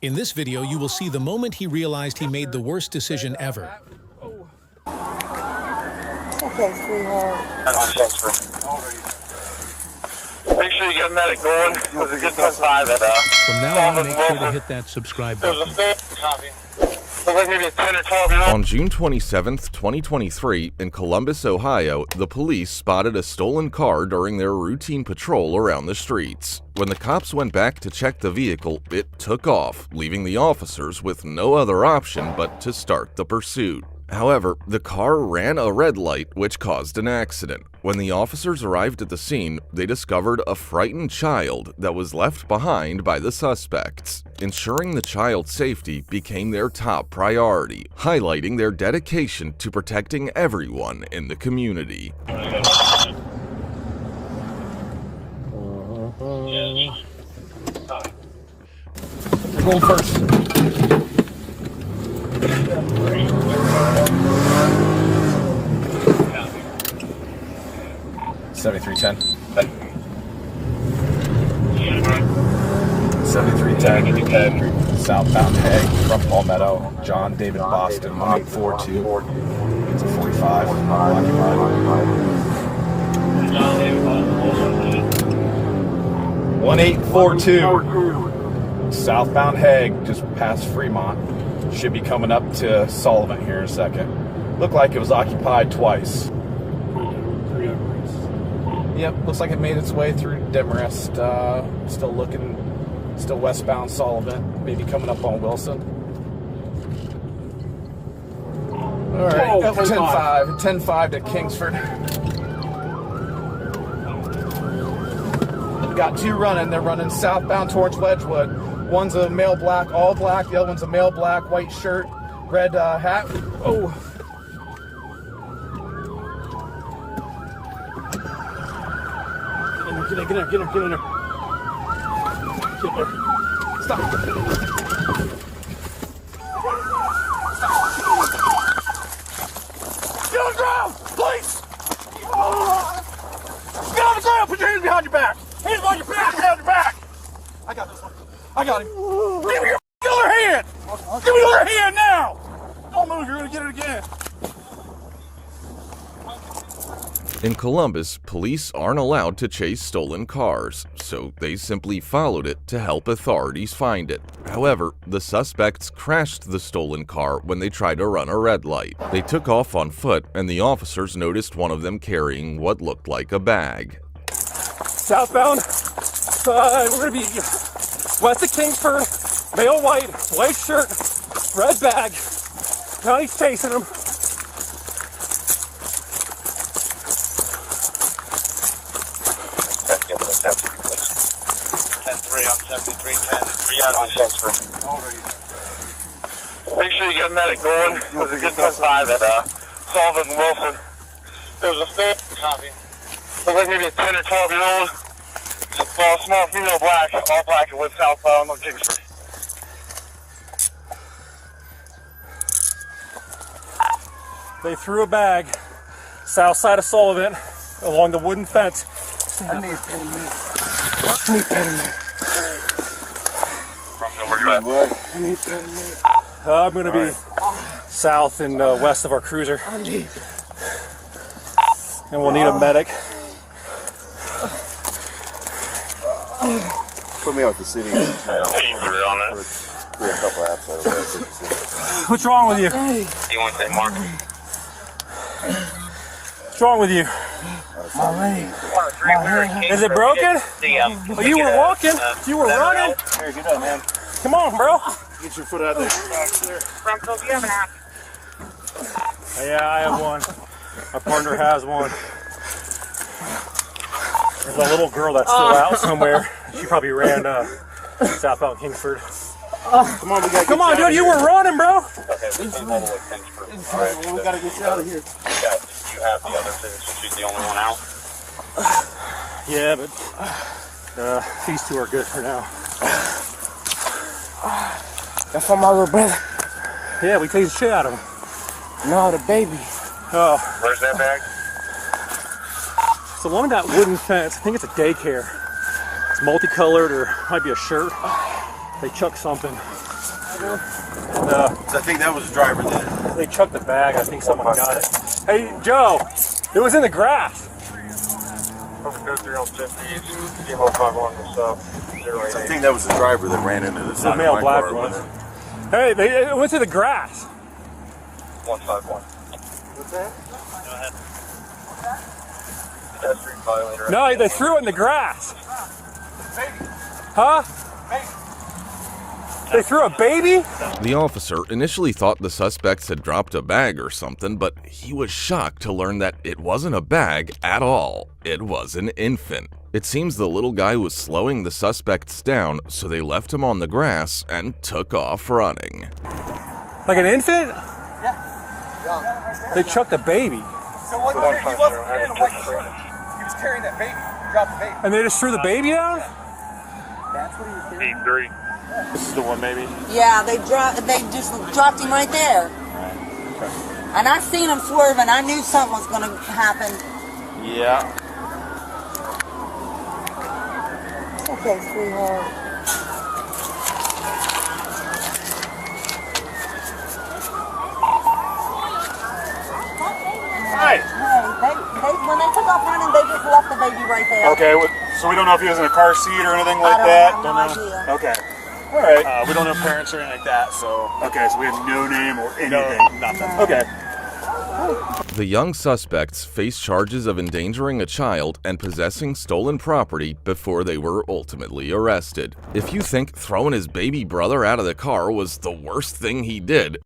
In this video, you will see the moment he realized he made the worst decision ever. Okay, sweetheart. Make sure you get a medic going. There's a good 10-5 at From now on, make sure to hit that subscribe button. Like maybe a 10 or 12-year-old. On June 27, 2023, in Columbus, Ohio, the police spotted a stolen car during their routine patrol around the streets. When the cops went back to check the vehicle, it took off, leaving the officers with no other option but to start the pursuit. However, the car ran a red light, which caused an accident. When the officers arrived at the scene, they discovered a frightened child that was left behind by the suspects. Ensuring the child's safety became their top priority, highlighting their dedication to protecting everyone in the community. Roll first. 7310. 7310. Southbound Hague from Palmetto. John David Boston 1842. It's a 45. Occupied. 1842. Southbound Hague, just past Fremont. Should be coming up to Sullivan here in a second. Looked like it was occupied twice. Yep, looks like it made its way through Demarest. Still westbound Sullivan. Maybe coming up on Wilson. All right, 10-5 to Kingsford. Got two running. They're running southbound towards Wedgwood. One's a male black, all black. The other one's a male black, white shirt, red hat. Oh. Get in there. Get in there. Stop. Get on the ground, please. Get on the ground. Put your hands behind your back. Hands behind your back. Behind your back. I got this one. I got him. Give me your other hand. Give me your other hand now. Don't move. You're gonna get it again. In Columbus, police aren't allowed to chase stolen cars, so they simply followed it to help authorities find it. However, the suspects crashed the stolen car when they tried to run a red light. They took off on foot, and the officers noticed one of them carrying what looked like a bag. Southbound. We're going to be west of Kingsford. Male white shirt, red bag. Now he's chasing him. Make sure you get a medic going. There's a good 10-5 at Sullivan and Wilson. There was a copy. Looked like maybe a 10 or 12-year-old. Small female black, all black, and went southbound on Kingsford. They threw a bag south side of Sullivan along the wooden fence. I need 10 minutes. I need 10 minutes. I need 10 minutes. I'm going to be south and west of our cruiser. And we'll need a medic. Put me out the city. What's wrong with you? You want to say Mark? What's wrong with you? My leg. Is it broken? Well, you were walking. You were running. Here, get up, man. Come on, bro. Get your foot out there. Bronco, do you have an app? Yeah, I have one. My partner has one. There's a little girl that's still out somewhere. She probably ran southbound Kingsford. Come on, we gotta Come on, dude, you were running, bro. Okay, we came all the way to Kingsford. All right, We gotta get you out of here. you have the other two, so she's the only one out. Yeah, but these two are good for now. That's for my little brother. Yeah, we tased the shit out of him. No, the baby. Oh, Where's that bag? it's along that wooden fence. I think it's a daycare. It's multicolored, or might be a shirt. They chucked something. I think that was the driver that. They chucked the bag. I think someone got it. Hey, Joe, it was in the grass. Over 350, Kilo 51 and stuff. I think that was the driver that ran into the The side of male my black car. one. Hey, it went to the grass. 151. What's that? Go ahead. Pedestrian violator. No, they threw it in the grass. Huh? They threw a baby? The officer initially thought the suspects had dropped a bag or something, but he was shocked to learn that it wasn't a bag at all. It was an infant. It seems the little guy was slowing the suspects down, so they left him on the grass and took off running. Like an infant? Yeah. They chucked a baby. So what? He wasn't carrying a white shirt. He was carrying that baby. He dropped the baby. And they just threw the baby down? That's what he was doing. 83. This is the one, maybe. Yeah, they just dropped him right there. And I seen him swerve, and I knew something was going to happen. Yeah. Okay, sweetheart. Hey. Hey, when they took off running, they just left the baby right there. Okay, so we don't know if he was in a car seat or anything like I that? have no idea. Okay. All right. We don't know parents or anything like that, so. Okay, so we have no name or anything. No, nothing. Okay. The young suspects faced charges of endangering a child and possessing stolen property before they were ultimately arrested. If you think throwing his baby brother out of the car was the worst thing he did,